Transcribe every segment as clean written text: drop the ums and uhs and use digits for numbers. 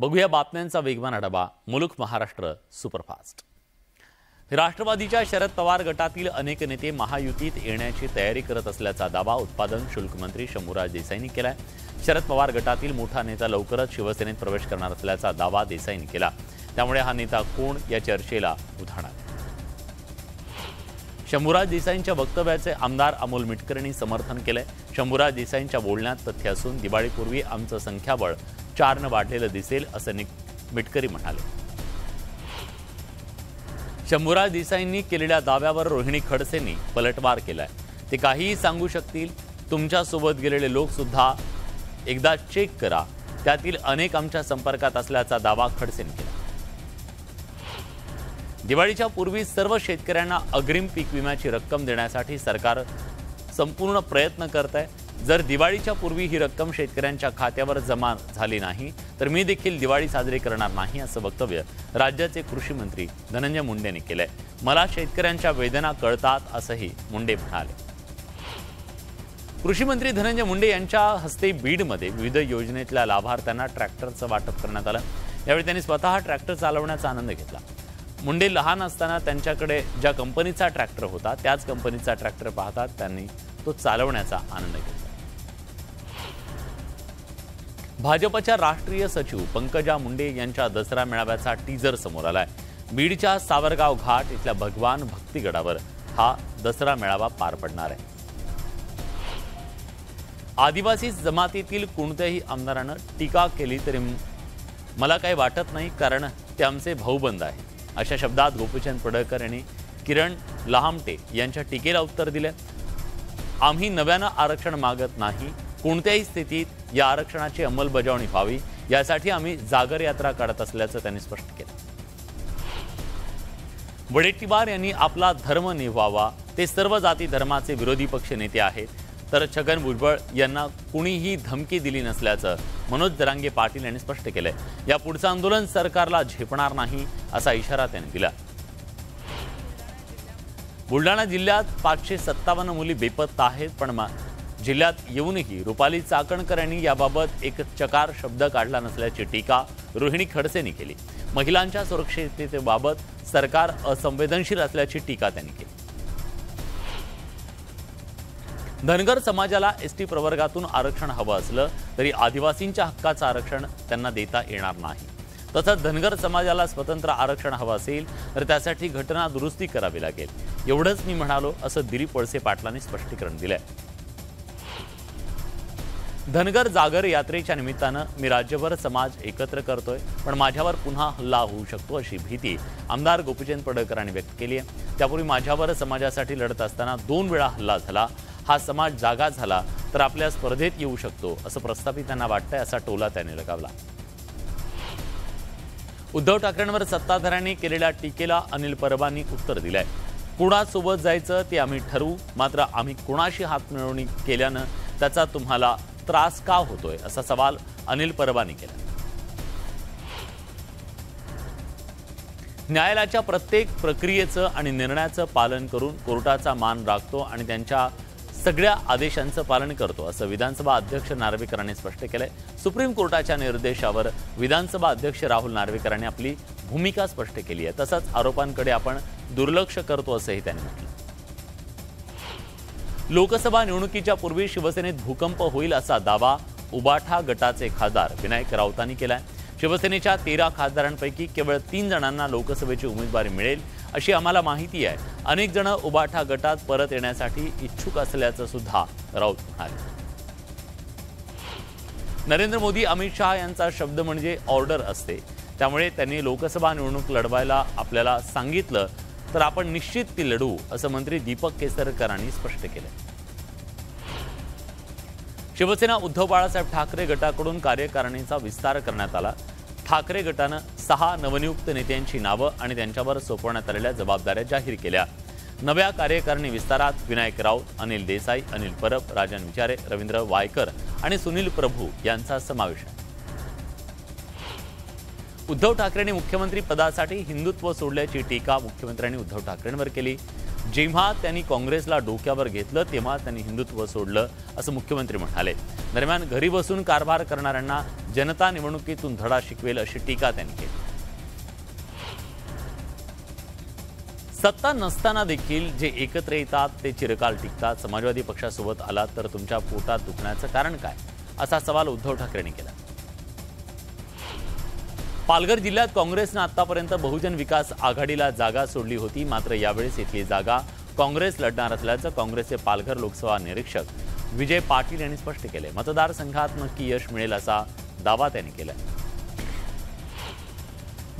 बघूया बातम्यांचा वेगवान आढावा मुलुक महाराष्ट्र सुपरफास्ट। राष्ट्रवादीच्या शरद पवार गटातील अनेक नेते महायुतीत येण्याची तयारी करत असल्याचा दावा उत्पादन शुल्क मंत्री शंभूराज देसाईंनी केलाय। शरद पवार गटातील मोठा नेता लवकरच शिवसेनेत प्रवेश करणार असल्याचा दावा देसाईंनी केला। त्यामुळे हा नेता कोण या चर्चेला उधाण आहे। शंभूराज देसाईंच्या वक्तव्याचे आमदार अमोल मिटकर यांनी समर्थन केले। शंभूराज देसाईंच्या बोलण्यात तथ्य असून दिवाळीपूर्वी आमचं संख्याबळ 4 वाढलेलं दिसेल असं मिटकरी म्हणाले। शंभूराज देसाईंनी केलेल्या दाव्यावर रोहिणी खडसेंनी पलटवार केलाय। ते काहीही सांगू शकतील, तुमच्यासोबत गेलेले लोक सुद्धा एकदा चेक करा, त्यातील अनेक आमच्या संपर्कात असल्याचा दावा खडसेंनी केला। दिवाळीच्या पूर्वी सर्व शेतकऱ्यांना अग्रिम पीक विम्याची रक्कम देण्यासाठी सरकार संपूर्ण प्रयत्न करत आहे। जर दिवाळीच्या पूर्वी ही रक्कम शेतकऱ्यांच्या खात्यावर जमा झाली नाही तर मी देखील दिवाळी साजरी करणार नाही असं वक्तव्य राज्याचे कृषी मंत्री धनंजय मुंडे यांनी केलंय। मला शेतकऱ्यांच्या वेदना कळतात असंही मुंडे म्हणाले। कृषी मंत्री धनंजय मुंडे यांच्या हस्ते बीडमध्ये विविध योजनेतल्या लाभार्थ्यांना ट्रॅक्टरचं वाटप करण्यात आलं। यावेळी त्यांनी स्वतः ट्रॅक्टर चालवण्याचा आनंद घेतला। मुंडे लहान असताना त्यांच्याकडे ज्या कंपनीचा ट्रॅक्टर होता त्याच कंपनीचा ट्रॅक्टर पाहतात त्यांनी तो चालवण्याचा आनंद घेतला। भाजपच्या राष्ट्रीय सचिव पंकजा मुंडे यांच्या दसरा मेळाव्याचा टीजर समोर आलाय। बीडच्या सावरगाव घाट इथल्या भगवान भक्तिगडावर हा दसरा मेळावा पार पडणार आहे। आदिवासी जमातीतील कोणत्याही आमदारानं टीका केली तरी मला काही वाटत नाही, कारण ते आमचे भाऊबंद आहे, अशा शब्दात गोपीचंद पडळकर यांनी किरण लहामटे यांच्या टीकेला उत्तर दिले। आम्ही नव्यानं आरक्षण मागत नाही, कोणत्याही स्थितीत या आरक्षणाची अंमलबजावणी व्हावी यासाठी आम्ही जागर यात्रा काढत असल्याचं त्यांनी स्पष्ट केलं। वडेट्टीवार यांनी आपला धर्म निभवावा, ते सर्व जाती धर्माचे विरोधी पक्ष नेते आहेत, तर छगन भुजबळ यांना कुणीही धमकी दिली नसल्याचं मनोज जरांगे पाटील यांनी स्पष्ट केलंय। या पुढचं आंदोलन सरकारला झेपणार नाही असा इशारा त्यांनी दिला। बुलढाणा जिल्ह्यात 557 मुली बेपत्ता आहेत, पण जिल्ह्यात येऊनही रुपाली चाकणकर यांनी याबाबत एक चकार शब्द काढला नसल्याची टीका रोहिणी खडसेंनी केली। महिलांच्या सुरक्षिततेबाबत सरकार असंवेदनशील असल्याची टीका त्यांनी केली। धनगर समाजाला एसटी प्रवर्गातून आरक्षण हवं असलं तरी आदिवासींच्या हक्काचं आरक्षण त्यांना देता येणार नाही। तसंच धनगर समाजाला स्वतंत्र आरक्षण हवं असेल तर त्यासाठी घटना दुरुस्ती करावी लागेल, एवढंच मी म्हणालो असं दिलीप वळसे पाटलांनी स्पष्टीकरण दिलंय। धनगर जागर यात्रेच्या निमित्तानं मी राज्यभर समाज एकत्र करतोय, पण माझ्यावर पुन्हा हल्ला होऊ शकतो अशी भीती आमदार गोपीचंद पडळकरांनी व्यक्त केली आहे। त्यापूर्वी माझ्यावर समाजासाठी लढत असताना 2 वेळा हल्ला झाला, हा समाज जागा झाला तर आपल्या स्पर्धेत येऊ शकतो असं प्रस्थापित त्यांना वाटतंय, असा टोला त्यांनी लगावला। उद्धव ठाकरेंवर सत्ताधाऱ्यांनी केलेल्या टीकेला अनिल परबांनी उत्तर दिलंय। कुणासोबत जायचं ते आम्ही ठरवू, मात्र आम्ही कुणाशी हात मिळवणी केल्यानं त्याचा तुम्हाला त्रास का होतोय असा सवाल अनिल परबांनी केला। न्यायालयाच्या प्रत्येक प्रक्रियेचं आणि निर्णयाचं पालन करून कोर्टाचा मान राखतो आणि त्यांच्या सगळ्या आदेशांचं पालन करतो असं विधानसभा अध्यक्ष नार्वेकरांनी स्पष्ट केलंय। सुप्रीम कोर्टाच्या निर्देशावर विधानसभा अध्यक्ष राहुल नार्वेकरांनी आपली भूमिका स्पष्ट केली आहे। तसंच आरोपांकडे आपण दुर्लक्ष करतो असंही त्यांनी म्हटलं। लोकसभा निवडणुकीच्या पूर्वी शिवसेनेत भूकंप होईल असा दावा उबाठा गटाचे खासदार विनायक राऊतांनी केलाय। शिवसेनेच्या 13 खासदारांपैकी केवळ 3 जणांना लोकसभेची उमेदवारी मिळेल अशी आम्हाला माहिती आहे। अनेक जण उबाठा गटात परत येण्यासाठी इच्छुक असल्याचं सुद्धा राऊत म्हणाले। नरेंद्र मोदी अमित शहा यांचा शब्द म्हणजे ऑर्डर असते, त्यामुळे त्यांनी लोकसभा निवडणूक लढवायला आपल्याला सांगितलं तर आपण निश्चित ती लढवू असं मंत्री दीपक केसरकरांनी स्पष्ट केलं। शिवसेना उद्धव बाळासाहेब ठाकरे गटाकडून कार्यकारिणीचा विस्तार करण्यात आला। ठाकरे गटानं 6 नवनियुक्त नेत्यांची नावं आणि त्यांच्यावर सोपवण्यात आलेल्या जबाबदाऱ्या जाहीर केल्या। नव्या कार्यकारिणी विस्तारात विनायक राऊत, अनिल देसाई, अनिल परब, राजन विचारे, रवींद्र वायकर आणि सुनील प्रभू यांचा समावेश आहे। उद्धव ठाकरेंनी मुख्यमंत्री पदासाठी हिंदुत्व सोडल्याची टीका मुख्यमंत्र्यांनी उद्धव ठाकरेंवर केली। जेव्हा त्यांनी काँग्रेसला डोक्यावर घेतलं तेव्हा त्यांनी हिंदुत्व सोडलं असं मुख्यमंत्री म्हणाले। दरम्यान घरी बसून कारभार करणाऱ्यांना जनता निवडणुकीतून धडा शिकवेल अशी टीका त्यांनी केली। सत्ता नसताना देखील जे एकत्र येतात ते चिरकाल टिकतात। समाजवादी पक्षासोबत आलात तर तुमच्या पोटात दुखण्याचं कारण काय, असा सवाल उद्धव ठाकरेंनी केला। पालघर जिल्ह्यात काँग्रेसनं आतापर्यंत बहुजन विकास आघाडीला जागा सोडली होती, मात्र यावेळेस इथली जागा काँग्रेस लढणार असल्याचं काँग्रेसचे पालघर लोकसभा निरीक्षक विजय पाटील यांनी स्पष्ट केले। मतदारसंघात नक्की यश मिळेल असा दावा त्यांनी केलाय।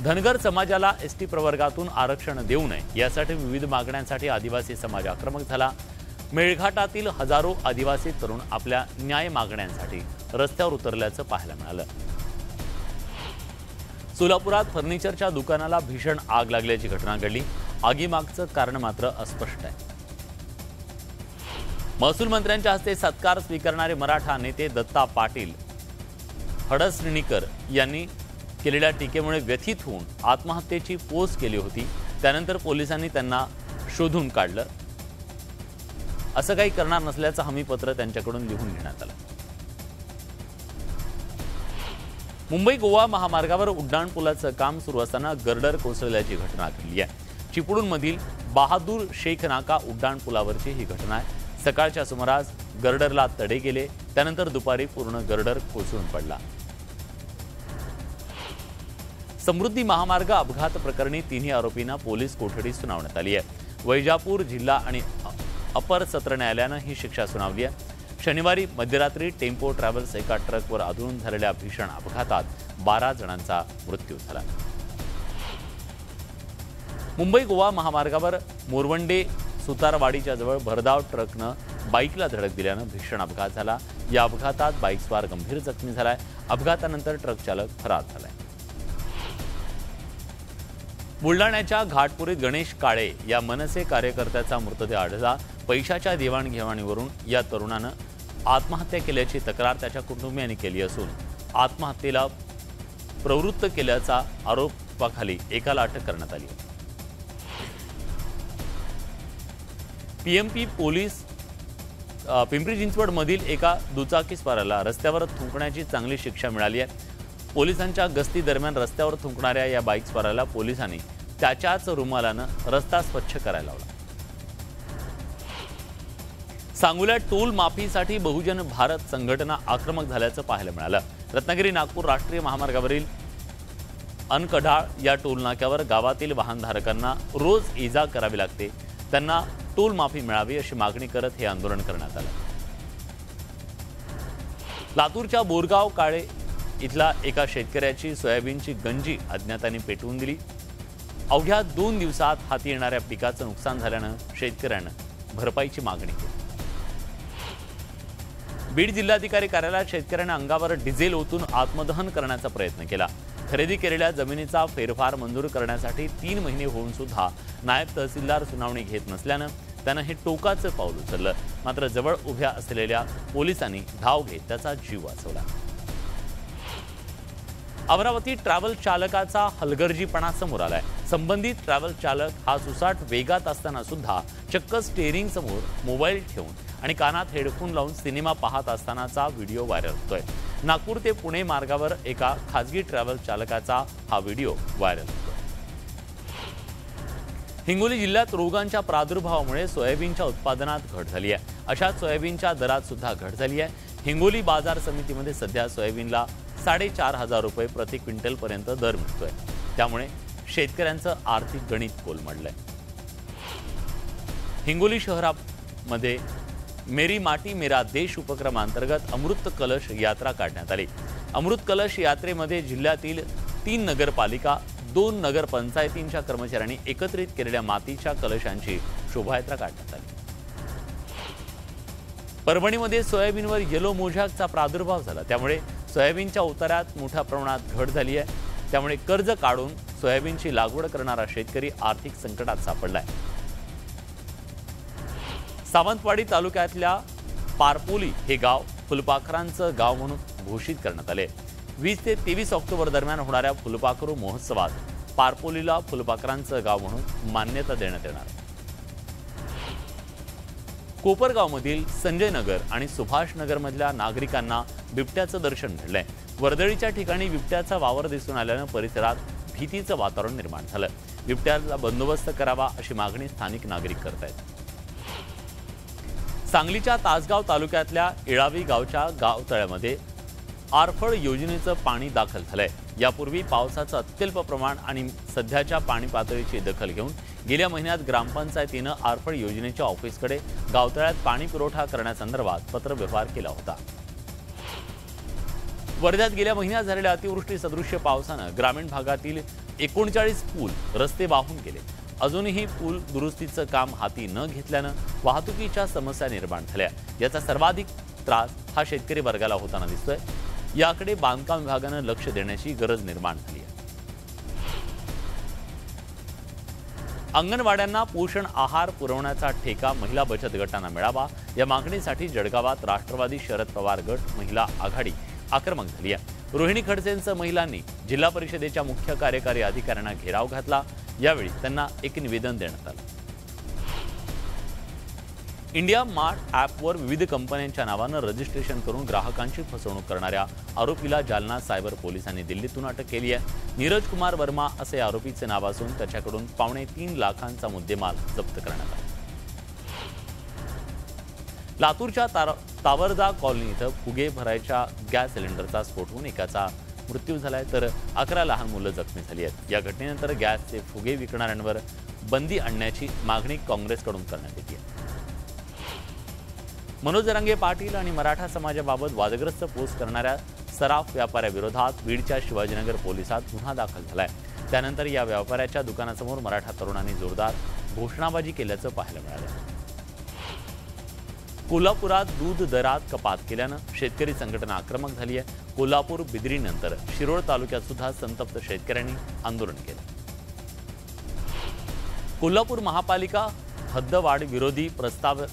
धनगर समाजाला एसटी प्रवर्गातून आरक्षण देऊ नये यासाठी विविध मागण्यांसाठी आदिवासी समाज आक्रमक झाला। मेळघाटातील हजारो आदिवासी तरुण आपल्या न्याय मागण्यांसाठी रस्त्यावर उतरल्याचं पाहायला मिळालं। सोलापुरात फर्निचरच्या दुकानाला भीषण आग लागल्याची घटना घडली। आगीमागचं कारण मात्र अस्पष्ट आहे। महसूल मंत्र्यांच्या हस्ते सत्कार स्वीकारणारे मराठा नेते दत्ता पाटील हडसणीकर यांनी केलेल्या टीकेमुळे व्यथित होऊन आत्महत्येची पोस्ट केली होती। त्यानंतर पोलिसांनी त्यांना शोधून काढलं। असं काही करणार नसल्याचं हमीपत्र त्यांच्याकडून लिहून घेण्यात आलं। मुंबई गोवा महामार्गावर उड्डाणपुलाचं काम सुरू असताना गर्डर कोसळल्याची घटना घडली आहे। चिपळूणमधील बहादूर शेख नाका उड्डाणपुलावरची ही घटना आहे। सकाळच्या सुमारास गर्डरला तडे गेले, त्यानंतर दुपारी पूर्ण गर्डर कोसळून पडला। समृद्धी महामार्ग अपघात प्रकरणी तिन्ही आरोपींना पोलीस कोठडी सुनावण्यात आली आहे। वैजापूर जिल्हा आणि अपर सत्र न्यायालयानं ही शिक्षा सुनावली आहे। शनिवारी मध्यरात्री टेम्पो ट्रॅव्हल्स एका ट्रकवर आदळून झालेल्या भीषण अपघातात 12 जणांचा मृत्यू झाला। मुंबई गोवा महामार्गावर मोरवंडे सुतारवाडीच्या जवळ भरधाव ट्रकनं बाईकला धडक दिल्यानं भीषण अपघात झाला। या अपघातात बाईकस्वार गंभीर जखमी झालाय। अपघातानंतर ट्रक चालक फरार झालाय। बुलढाण्याच्या घाटपुरीत गणेश काळे या मनसे कार्यकर्त्याचा मृतदेह आढळला। पैशाच्या देवाणघेवाणीवरून या तरुणानं आत्महत्या केल्याची तक्रार त्याच्या कुटुंबियांनी केली असून आत्महत्येला प्रवृत्त केल्याचा आरोपाखाली एकाला अटक करण्यात आली। पीएमपी पोलीस पिंपरी चिंचवड मधील एका दुचाकीस्वाराला रस्त्यावर थुंकण्याची चांगली शिक्षा मिळाली आहे। पोलिसांच्या गस्ती दरम्यान रस्त्यावर थुंकणाऱ्या या बाईकस्वाराला पोलिसांनी त्याच्याच रुमालानं रस्ता स्वच्छ करायला लावला। सांगोल्यात टोल माफीसाठी बहुजन भारत संघटना आक्रमक झाल्याचं पाहायला मिळालं। रत्नागिरी नागपूर राष्ट्रीय महामार्गावरील अनकढाळ या टोल नाक्यावर गावातील वाहनधारकांना रोज इजा करावी लागते, त्यांना टोल माफी मिळावी अशी मागणी करत हे आंदोलन करण्यात आलं। लातूरच्या बोरगाव काळे इथला एका शेतकऱ्याची सोयाबीनची गंजी अज्ञातांनी पेटवून दिली। अवघ्या 2 दिवसात हाती येणाऱ्या पिकाचं नुकसान झाल्यानं शेतकऱ्यानं भरपाईची मागणी केली। बीड जिल्हाधिकारी कार्यालयात शेतकऱ्यांना अंगावर डिझेल ओतून आत्मदहन करण्याचा प्रयत्न केला। खरेदी केलेल्या जमिनीचा फेरफार मंजूर करण्यासाठी 3 महिने होऊन सुद्धा नायब तहसीलदार सुनावणी घेत नसल्यानं त्यानं हे टोकाचं पाऊल उचललं। मात्र जवळ उभ्या असलेल्या पोलिसांनी धाव घेत त्याचा जीव वाचवला। अमरावती ट्रॅव्हल चालकाचा हलगर्जीपणा समोर आलाय। संबंधित ट्रॅव्हल चालक हा सुसाट वेगात असताना सुद्धा चक्क स्टीअरिंग समोर मोबाईल ठेवून आणि कानात हेडफोन लावून सिनेमा पाहत असतानाचा व्हिडिओ व्हायरल होतोय। नागपूर ते पुणे मार्गावर एका खासगी ट्रॅव्हल चालकाचा हा व्हिडिओ व्हायरल होतोय। हिंगोली जिल्ह्यात रोगांच्या प्रादुर्भावामुळे सोयाबीनच्या उत्पादनात घट झाली आहे। अशाच सोयाबीनच्या दरात सुद्धा घट झाली आहे। हिंगोली बाजार समितीमध्ये सध्या सोयाबीनला 4,500 रुपये प्रति क्विंटल पर्यंत दर मिळतोय। त्यामुळे शेतकऱ्यांचं आर्थिक गणित कोलमडलंय। हिंगोली शहरामध्ये मेरी माटी मेरा देश उपक्रमांतर्गत अमृत कलश यात्रा काढण्यात आली। अमृत कलश यात्रेमध्ये जिल्ह्यातील 3 नगरपालिका 2 नगरपंचायतींच्या कर्मचाऱ्यांनी एकत्रित केलेल्या मातीच्या कलशांची शोभायात्रा काढण्यात आली। परभणीमध्ये सोयाबीनवर येलो मोझॅकचा प्रादुर्भाव झाला, त्यामुळे सोयाबीनच्या उतार्यात मोठ्या प्रमाणात घट झाली आहे। त्यामुळे कर्ज काढून सोयाबीनची लागवड करणारा शेतकरी आर्थिक संकटात सापडलाय। सावंतवाडी तालुक्यातल्या पारपोली हे गाव फुलपाखरांचं गाव म्हणून घोषित करण्यात आले। 20 ते 23 ऑक्टोबर दरम्यान होणाऱ्या फुलपाखरू महोत्सवात पारपोलीला फुलपाखरांचं गाव म्हणून मान्यता देण्यात येणार आहे। कोपरगावमधील संजय नगर आणि सुभाष नगर मधल्या नागरिकांना बिबट्याचं दर्शन घडलंय। वर्दळीच्या ठिकाणी बिबट्याचा वावर दिसून आल्यानं परिसरात भीतीचं वातावरण निर्माण झालं। बिबट्याला बंदोबस्त करावा अशी मागणी स्थानिक नागरिक करतायत। सांगलीच्या तासगाव तालुक्यातल्या इळावी गावच्या गावतळ्यामध्ये आरफळ योजनेचं पाणी दाखल झालंय। यापूर्वी पावसाचं अत्यल्प प्रमाण आणि सध्याच्या पाणी पातळीची दखल घेऊन गेल्या महिन्यात ग्रामपंचायतीनं आरफळ योजनेच्या ऑफिसकडे गावतळ्यात पाणी पुरवठा करण्यासंदर्भात पत्रव्यवहार केला होता। वर्ध्यात गेल्या महिन्यात झालेल्या अतिवृष्टी सदृश्य पावसानं ग्रामीण भागातील 39 पूल रस्ते वाहून गेले। अजूनही पूल दुरुस्तीचं काम हाती न घेतल्यानं वाहतुकीच्या समस्या निर्माण झाल्या। याचा सर्वाधिक त्रास हा शेतकरी वर्गाला होताना दिसतोय। याकडे बांधकाम विभागानं लक्ष देण्याची गरज निर्माण झाली आहे। अंगणवाड्यांना पोषण आहार पुरवण्याचा ठेका महिला बचत गटांना मिळावा या मागणीसाठी जळगावात राष्ट्रवादी शरद पवार गट महिला आघाडी आक्रमक झाली आहे। रोहिणी खडसेंसह महिलांनी जिल्हा परिषदेच्या मुख्य कार्यकारी अधिकाऱ्यांना घेराव घातला। यावेळी त्यांना एक निवेदन देण्यात आलं। इंडिया मार्ट ॲपवर विविध कंपन्यांच्या नावानं रजिस्ट्रेशन करून ग्राहकांची फसवणूक करणाऱ्या आरोपीला जालना सायबर पोलिसांनी दिल्लीतून अटक केली आहे। नीरज कुमार वर्मा असे आरोपीचे नाव असून त्याच्याकडून 3.25 लाखांचा मुद्देमाल जप्त करण्यात आला। लातूरच्या तावरदा कॉलनी इथं फुगे भरायच्या गॅस सिलेंडरचा स्फोट होऊन एकाचा मृत्यू झालाय तर 11 लहान मुलं जखमी झाली आहेत। या घटनेनंतर गॅसचे फुगे विकणाऱ्यांवर बंदी आणण्याची मागणी काँग्रेसकडून करण्यात येते। मनोज जरांगे पाटील आणि मराठा समाजाबाबत वादग्रस्त पोस्ट करणाऱ्या सराफ व्यापाऱ्याविरोधात बीडच्या शिवाजीनगर पोलिसात गुन्हा दाखल झालाय। त्यानंतर या व्यापाऱ्याच्या दुकानासमोर मराठा तरुणांनी जोरदार घोषणाबाजी केल्याचं पाहायला मिळालं। कोल्हापुरात दूध दरात कपात केल्यानं शेतकरी संघटना आक्रमक झाली आहे। कोल्हापूर बिद्रीनंतर शिरोळ तालुक्यात सुद्धा संतप्त शेतकऱ्यांनी आंदोलन केलं। कोल्हापूर महापालिका हद्दवाढ विरोधी प्रस्ताव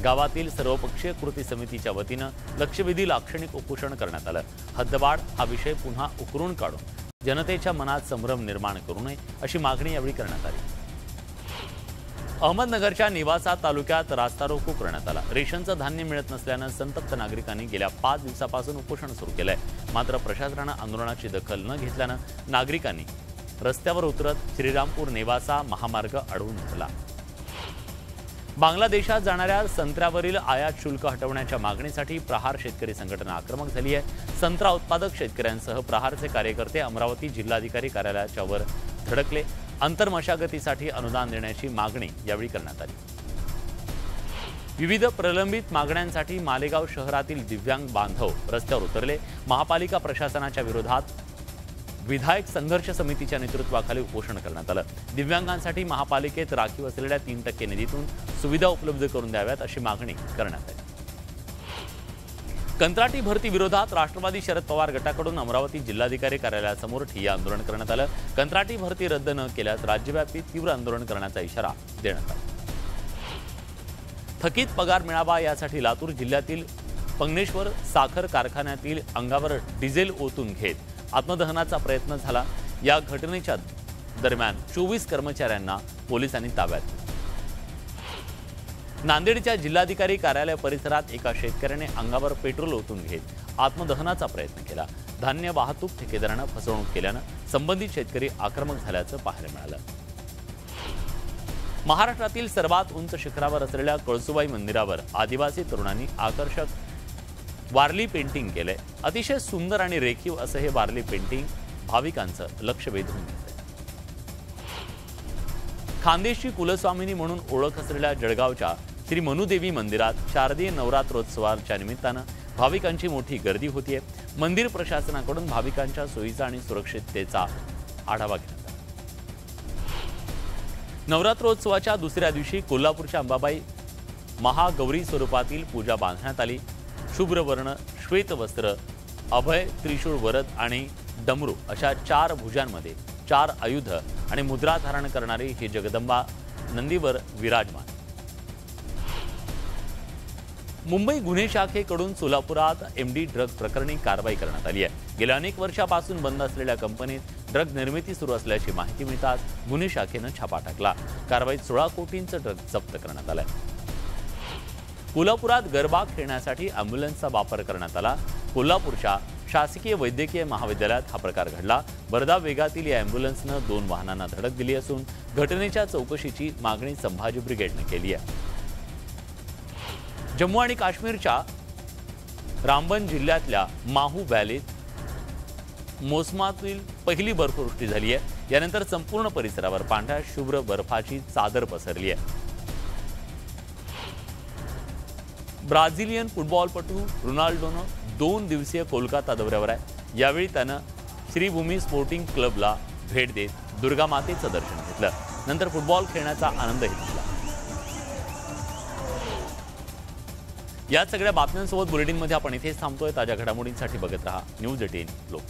गावातील सर्वपक्षीय कृती समितीच्या वतीनं लक्षवेधी लाक्षणिक उपोषण करण्यात आलं। हद्दवाढ हा विषय पुन्हा उकरून काढून जनतेच्या मनात संभ्रम निर्माण करू नये अशी मागणी यावेळी करण्यात आली। अहमदनगरच्या निवासा तालुक्यात रास्ता रोको करण्यात आला। रेशनचं धान्य मिळत नसल्यानं संतप्त नागरिकांनी गेल्या 5 दिवसापासून उपोषण सुरू केलंय। मात्र प्रशासनानं आंदोलनाची दखल न घेतल्यानं नागरिकांनी रस्त्यावर उतरत श्रीरामपूर नेवासा महामार्ग अडवून धरला। बांगलादेशात जाणाऱ्या संत्र्यावरील आयात शुल्क हटवण्याच्या मागणीसाठी प्रहार शेतकरी संघटना आक्रमक झाली आहे। संत्रा उत्पादक शेतकऱ्यांसह प्रहारचे कार्यकर्ते अमरावती जिल्हाधिकारी कार्यालयाच्या वर धडकले। अंतर्मशागतीसाठी अनुदान देण्याची मागणी यावेळी करण्यात आली। विविध प्रलंबित मागण्यांसाठी मालेगाव शहरातील दिव्यांग बांधव रस्त्यावर उतरले। महापालिका प्रशासनाच्या विरोधात विधायक संघर्ष समितीच्या नेतृत्वाखाली उपोषण करण्यात आलं। दिव्यांगांसाठी महापालिकेत राखीव असलेल्या 3% निधीतून सुविधा उपलब्ध करून द्याव्यात अशी मागणी करण्यात आली। कंत्राटी भरती विरोधात राष्ट्रवादी शरद पवार गटाकडून अमरावती जिल्हाधिकारी कार्यालयासमोर ठिय्या आंदोलन करण्यात आलं। कंत्राटी भरती रद्द न केल्यास राज्यव्यापी तीव्र आंदोलन करण्याचा इशारा देण्यात आला। थकीत पगार मिळावा यासाठी लातूर जिल्ह्यातील पंगनेश्वर साखर कारखान्यातील अंगावर डिझेल ओतून घेत आत्मदहनाचा प्रयत्न झाला। या घटनेच्या दरम्यान 24 कर्मचाऱ्यांना पोलिसांनी ताब्यात घेतलं। नांदेडच्या जिल्हाधिकारी कार्यालय परिसरात एका शेतकऱ्याने अंगावर पेट्रोल ओतून घेत आत्मदहनाचा प्रयत्न केला। धान्य वाहतूक ठेकेदारानं फसवणूक केल्यानं संबंधित शेतकरी आक्रमक झाल्याचं पाहायला मिळालं। महाराष्ट्रातील सर्वात उंच शिखरावर असलेल्या कळसुबाई मंदिरावर आदिवासी तरुणांनी आकर्षक वारली पेंटिंग केलंय। अतिशय सुंदर आणि रेखीव असं हे वारली पेंटिंग भाविकांचं लक्ष वेधून घेतंय। खानदेशी कुलस्वामिनी म्हणून ओळख असलेल्या जळगावच्या श्री मनुदेवी मंदिरात शारदीय नवरात्रोत्सवाच्या निमित्तानं भाविकांची मोठी गर्दी होतीये। मंदिर प्रशासनाकडून भाविकांच्या सोयीचा आणि सुरक्षिततेचा आढावा घेण्यात आला। नवरात्रोत्सवाच्या दुसऱ्या दिवशी कोल्हापूरच्या अंबाबाई महागौरी स्वरूपातील पूजा बांधण्यात आली। शुभ्र वर्ण, श्वेत वस्त्र, अभय, त्रिशूळ वरद आणि डमरू अशा 4 भुजांमध्ये 4 आयुध आणि मुद्रा धारण करणारी ही जगदंबा नंदीवर विराजमान। मुंबई गुन्हे शाखेकडून सोलापुरात एमडी ड्रग प्रकरणी कारवाई करण्यात आली आहे। गेल्या अनेक वर्षापासून बंद असलेल्या कंपनीत ड्रग निर्मिती सुरू असल्याची माहिती मिळताच गुन्हे शाखेनं छापा टाकला। कारवाईत 16 कोटींचं ड्रग जप्त करण्यात आलंय। कोल्हापुरात गरबा खेळण्यासाठी अँब्युलन्सचा वापर करण्यात आला। कोल्हापूरच्या शासकीय वैद्यकीय महाविद्यालयात हा प्रकार घडला। वर्धा वेगातील या अँब्युलन्सनं 2 वाहनांना धडक दिली असून घटनेच्या चौकशीची मागणी संभाजी ब्रिगेडने केली आहे। जम्मू आणि काश्मीरच्या रामबन जिल्ह्यातल्या माहू व्हॅलीत मोसमातील पहिली बर्फवृष्टी झाली आहे। यानंतर संपूर्ण परिसरावर पांढऱ्या शुभ्र बर्फाची चादर पसरली आहे। ब्राझिलियन फुटबॉलपटू रोनाल्डोनं 2 दिवसीय कोलकाता दौऱ्यावर आहे। यावेळी त्यानं श्रीभूमी स्पोर्टिंग क्लबला भेट देत दुर्गा मातेचं दर्शन घेतलं। नंतर फुटबॉल खेळण्याचा आनंदही घेतला। या सगळ्या बातम्यांसोबत बुलेटिनमध्ये आपण इथेच थांबतोय। ताज्या घडामोडींसाठी बघत रहा न्यूज 18 लोक।